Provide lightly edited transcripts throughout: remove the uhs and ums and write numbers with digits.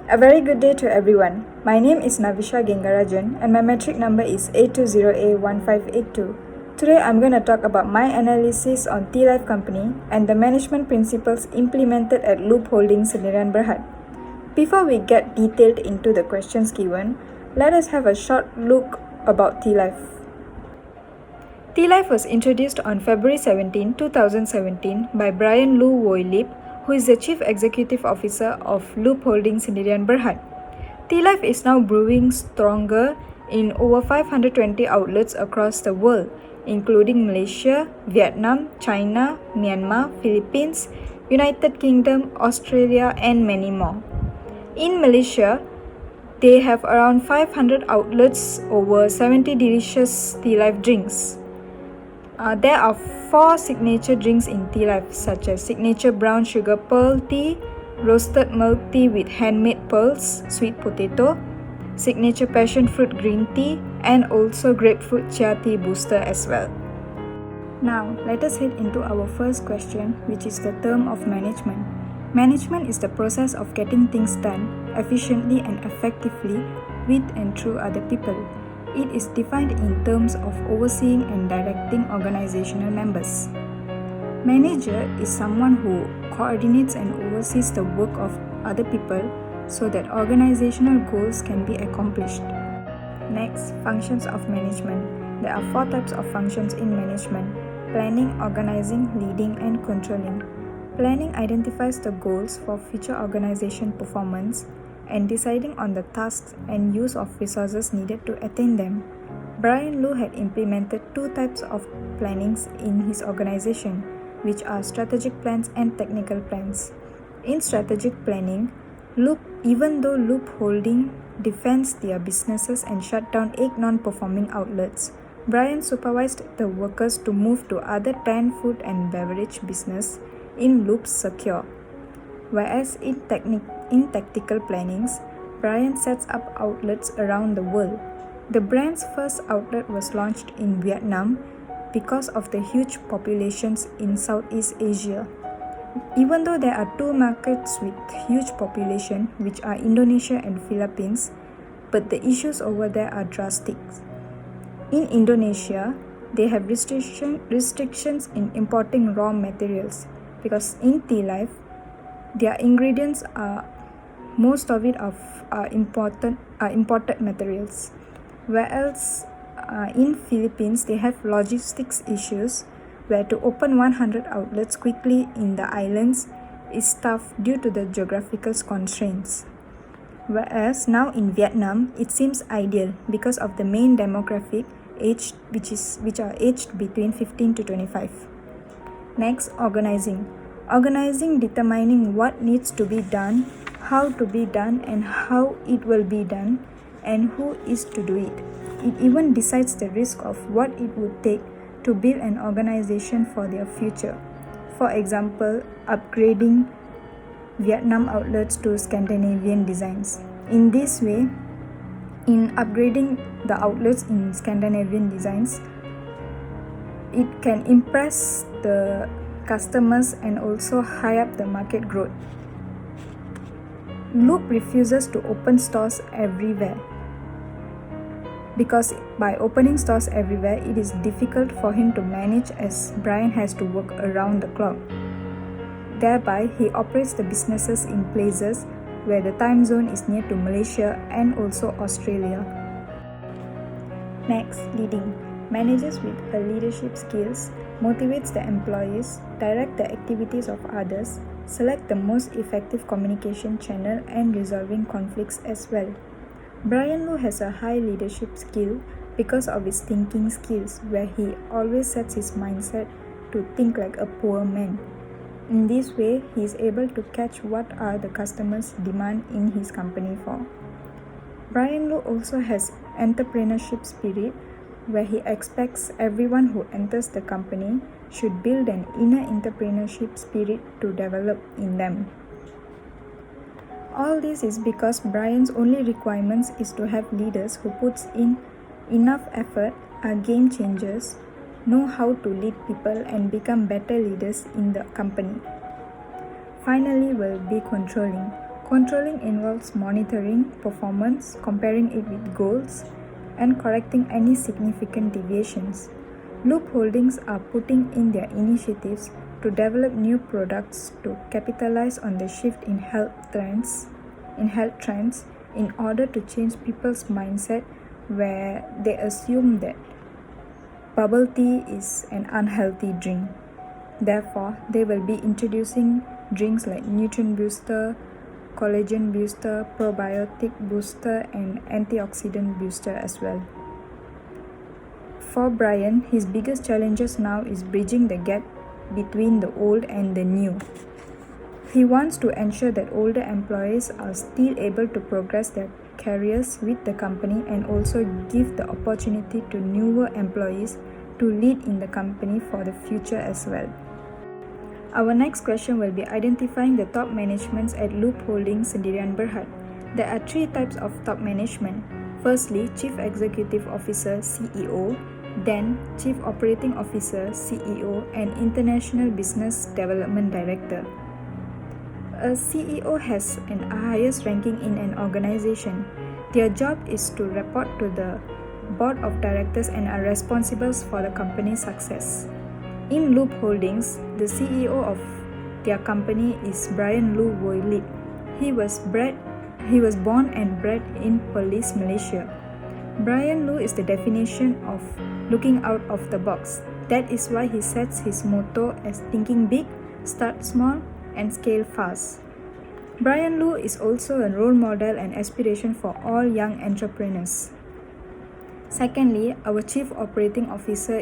A very good day to everyone. My name is Navishya Gengarajan and my metric number is 820A1582. Today I'm going to talk about my analysis on Tealive company and the management principles implemented at Loop Holdings Sdn Berhad. Before we get detailed into the questions given, let us have a short look about Tealive. Tealive was introduced on February 17, 2017 by Brian Lou Woylip, who is the Chief Executive Officer of Loop Holdings Sdn Berhad. Tealive is now brewing stronger in over 520 outlets across the world, including Malaysia, Vietnam, China, Myanmar, Philippines, United Kingdom, Australia, and many more. In Malaysia, they have around 500 outlets, over 70 delicious Tealive drinks. There are 4 signature drinks in Tealive, such as signature brown sugar pearl tea, roasted milk tea with handmade pearls, sweet potato, signature passion fruit green tea, and also grapefruit chia tea booster as well. Now, let us head into our first question, which is the term of management. Management is the process of getting things done efficiently and effectively with and through other people. It is defined in terms of overseeing and directing organizational members. Manager is someone who coordinates and oversees the work of other people so that organizational goals can be accomplished. Next, functions of management. There are 4 types of functions in management: planning, organizing, leading, and controlling. Planning identifies the goals for future organization performance and deciding on the tasks and use of resources needed to attain them. Brian Lou had implemented 2 types of plannings in his organization, which are strategic plans and technical plans. In strategic planning, even though Loop Holding defends their businesses and shut down 8 non-performing outlets, Brian supervised the workers to move to other 10 food and beverage business in Loop's secure. Whereas in tactical plannings, Brian sets up outlets around the world. The brand's first outlet was launched in Vietnam because of the huge populations in Southeast Asia. Even though there are 2 markets with huge population, which are Indonesia and Philippines, but the issues over there are drastic. In Indonesia, they have restrictions in importing raw materials because in Tealive, their ingredients are most of it are imported materials. Whereas in Philippines, they have logistics issues where to open 100 outlets quickly in the islands is tough due to the geographical constraints. Whereas now in Vietnam, it seems ideal because of the main demographic age which are aged between 15 to 25. Next, organizing. Organizing determining what needs to be done, how to be done, and how it will be done, and who is to do it. It even decides the risk of what it would take to build an organization for their future. For example, upgrading Vietnam outlets to Scandinavian designs. In this way, in upgrading the outlets in Scandinavian designs, it can impress the customers and also high up the market growth. Loop refuses to open stores everywhere because by opening stores everywhere, it is difficult for him to manage as Brian has to work around the clock. Thereby, he operates the businesses in places where the time zone is near to Malaysia and also Australia. Next, leading. Manages with a leadership skills, motivates the employees, direct the activities of others, select the most effective communication channel, and resolving conflicts as well. Brian Lou has a high leadership skill because of his thinking skills, where he always sets his mindset to think like a poor man. In this way, he is able to catch what are the customers' demand in his company for. Brian Lou also has entrepreneurship spirit, where he expects everyone who enters the company should build an inner entrepreneurship spirit to develop in them. All this is because Brian's only requirements is to have leaders who puts in enough effort, are game changers, know how to lead people and become better leaders in the company. Finally, will be controlling. Controlling involves monitoring performance, comparing it with goals, and correcting any significant deviations. Loop Holdings are putting in their initiatives to develop new products to capitalize on the shift in health trends in order to change people's mindset where they assume that bubble tea is an unhealthy drink. Therefore, they will be introducing drinks like nutrient booster, collagen booster, probiotic booster, and antioxidant booster as well. For Brian, his biggest challenges now is bridging the gap between the old and the new. He wants to ensure that older employees are still able to progress their careers with the company and also give the opportunity to newer employees to lead in the company for the future as well. Our next question will be identifying the top managements at Loop Holdings Sendirian Berhad. There are three types of top management. Firstly, Chief Executive Officer (CEO), then Chief Operating Officer (CEO), and International Business Development Director. A CEO has an highest ranking in an organization. Their job is to report to the board of directors and are responsible for the company's success. In Loop Holdings, the CEO of their company is Brian Lu Woilip. He was born and bred in Perlis, Malaysia. Brian Lu is the definition of looking out of the box. That is why he sets his motto as thinking big, start small, and scale fast. Brian Lu is also a role model and aspiration for all young entrepreneurs. Secondly, our Chief Operating Officer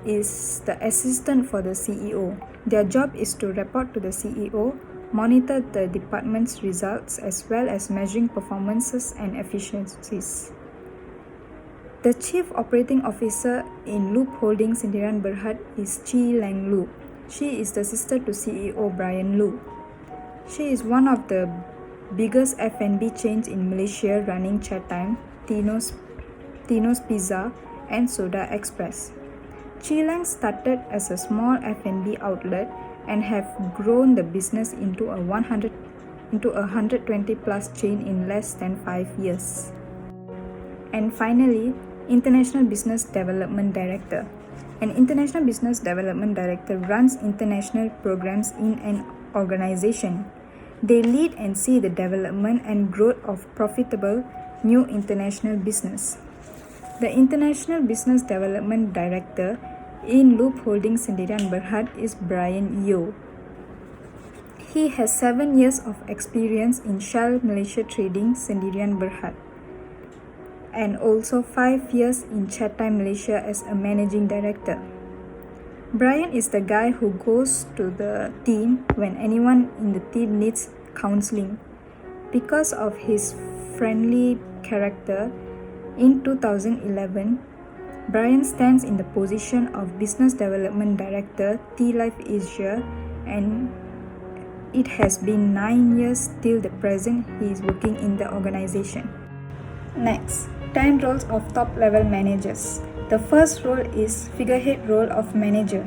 is the assistant for the CEO. Their job is to report to the CEO, monitor the department's results as well as measuring performances and efficiencies. The Chief Operating Officer in Loop Holdings Sendirian Berhad is Chi Lang Lu. She is the sister to CEO Brian Lu. She is one of the biggest F&B chains in Malaysia running Chat Time, Tino's Pizza, and Soda Express. Chi Lang started as a small F&B outlet and have grown the business into a 120 plus chain in less than 5 years. And finally, International Business Development Director. An International Business Development Director runs international programs in an organization. They lead and see the development and growth of profitable new international business. The International Business Development Director in Loop Holdings Sendirian Berhad is Brian Yeo. He has 7 years of experience in Shell Malaysia Trading Sendirian Berhad and also 5 years in Chat Time Malaysia as a managing director. Brian is the guy who goes to the team when anyone in the team needs counseling. Because of his friendly character, in 2011, Brian stands in the position of Business Development Director, Tealive Asia, and it has been 9 years till the present he is working in the organization. Next, 10 roles of top-level managers. The first role is figurehead role of manager.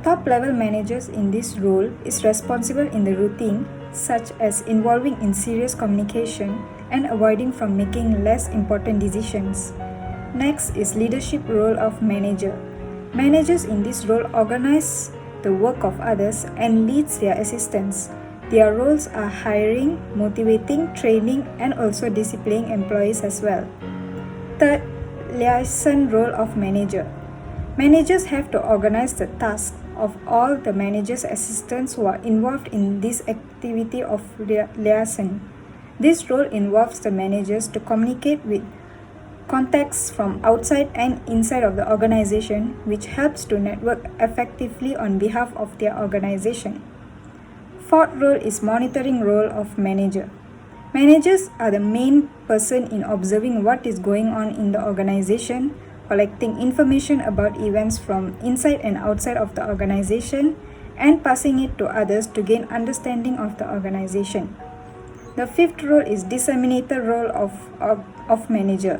Top-level managers in this role is responsible in the routine, such as involving in serious communication and avoiding from making less important decisions. Next is leadership role of manager. Managers in this role organize the work of others and leads their assistants. Their roles are hiring, motivating, training, and also disciplining employees as well. Third, liaison role of manager. Managers have to organize the tasks of all the managers' assistants who are involved in this activity of liaison. This role involves the managers to communicate with contacts from outside and inside of the organization, which helps to network effectively on behalf of their organization. Fourth role is monitoring role of manager. Managers are the main person in observing what is going on in the organization, collecting information about events from inside and outside of the organization, and passing it to others to gain understanding of the organization. The fifth role is disseminator role of manager.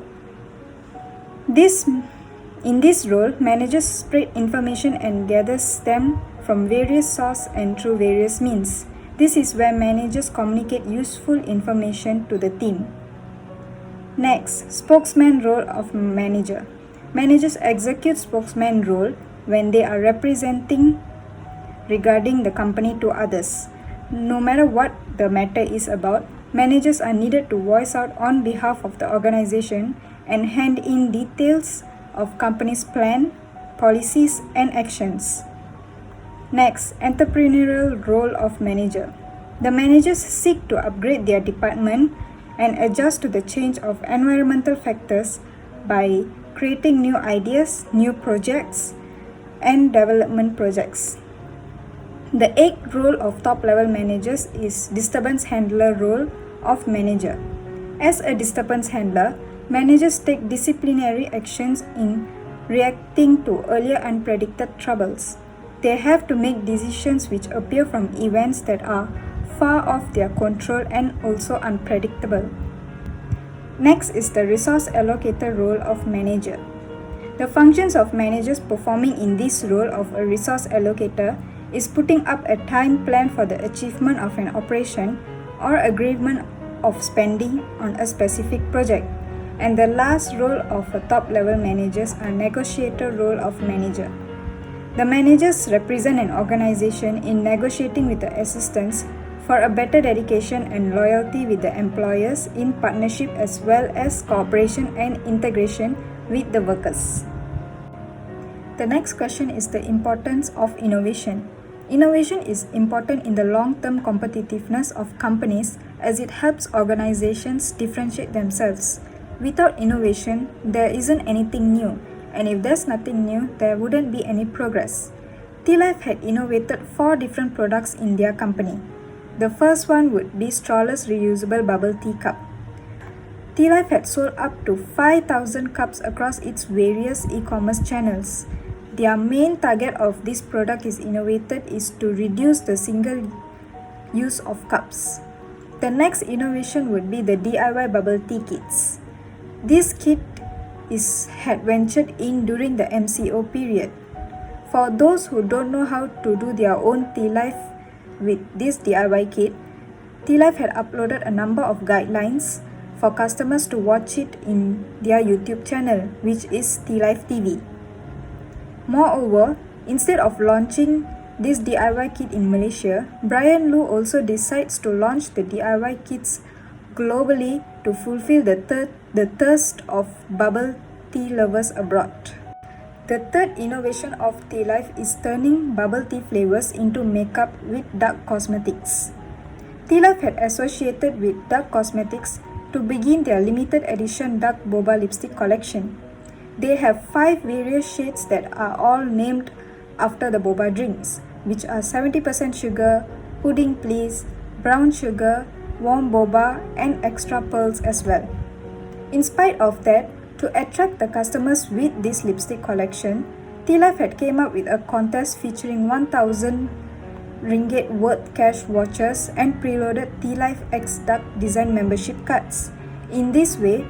In this role, managers spread information and gathers them from various sources and through various means. This is where managers communicate useful information to the team. Next, spokesman role of manager. Managers execute spokesman role when they are representing regarding the company to others. No matter what the matter is about, managers are needed to voice out on behalf of the organization and hand in details of company's plan, policies, and actions. Next, entrepreneurial role of manager. The managers seek to upgrade their department and adjust to the change of environmental factors by creating new ideas, new projects, and development projects. The eighth role of top-level managers is disturbance handler role of manager. As a disturbance handler, managers take disciplinary actions in reacting to earlier unpredicted troubles. They have to make decisions which appear from events that are far off their control and also unpredictable. Next is the resource allocator role of manager. The functions of managers performing in this role of a resource allocator is putting up a time plan for the achievement of an operation or agreement of spending on a specific project. And the last role of a top-level managers are negotiator role of manager. The managers represent an organization in negotiating with the assistants for a better dedication and loyalty with the employers in partnership as well as cooperation and integration with the workers. The next question is the importance of innovation. Innovation is important in the long-term competitiveness of companies as it helps organizations differentiate themselves. Without innovation, there isn't anything new. And if there's nothing new, there wouldn't be any progress. Tealive had innovated 4 different products in their company. The first one would be Strawless Reusable Bubble Tea Cup. Tealive had sold up to 5,000 cups across its various e-commerce channels. Their main target of this product is innovated is to reduce the single use of cups. The next innovation would be the DIY bubble tea kits. This kit had ventured in during the MCO period. For those who don't know how to do their own Tealive with this DIY kit, Tealive had uploaded a number of guidelines for customers to watch it in their YouTube channel, which is Tealive TV. Moreover, instead of launching this DIY kit in Malaysia, Brian Lu also decides to launch the DIY kits globally to fulfill the thirst of bubble tea lovers abroad. The third innovation of Tealive is turning bubble tea flavors into makeup with dark cosmetics. Tealive had associated with dark cosmetics to begin their limited edition dark boba lipstick collection. They have 5 various shades that are all named after the boba drinks, which are 70% sugar, pudding please, brown sugar, warm boba, and extra pearls as well. In spite of that, to attract the customers with this lipstick collection, Tealive had came up with a contest featuring 1,000 ringgit worth cash vouchers and preloaded Tealive X Dark Design membership cards. In this way,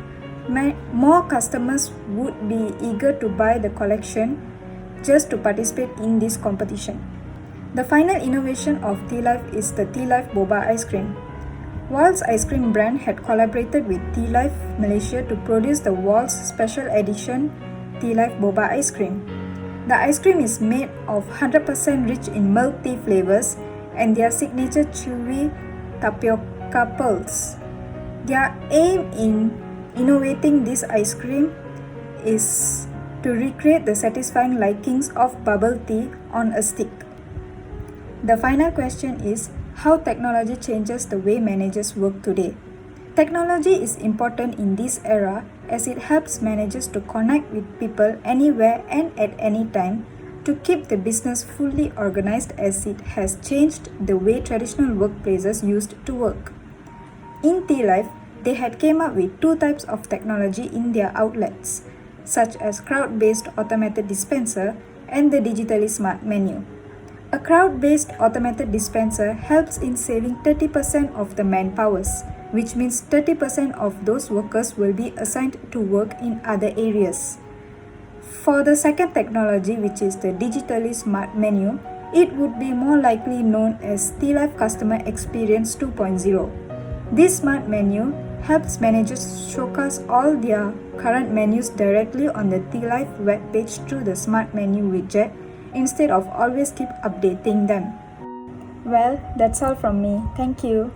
more customers would be eager to buy the collection just to participate in this competition. The final innovation of Tealive is the Tealive Boba Ice Cream. Walls Ice Cream brand had collaborated with Tealive Malaysia to produce the Walls Special Edition Tealive Boba Ice Cream. The ice cream is made of 100% rich in milk tea flavors and their signature chewy tapioca pearls. Their aim in innovating this ice cream is to recreate the satisfying likings of bubble tea on a stick. The final question is how technology changes the way managers work today. Technology is important in this era as it helps managers to connect with people anywhere and at any time to keep the business fully organized as it has changed the way traditional workplaces used to work. In Tealive, they had came up with 2 types of technology in their outlets, such as crowd-based automated dispenser and the digitally smart menu. A crowd-based automated dispenser helps in saving 30% of the manpowers, which means 30% of those workers will be assigned to work in other areas. For the second technology, which is the digitally smart menu, It would be more likely known as Tealive Customer Experience 2.0. This smart menu helps managers showcase all their current menus directly on the Tealive webpage through the smart menu widget instead of always keep updating them. Well, that's all from me. Thank you.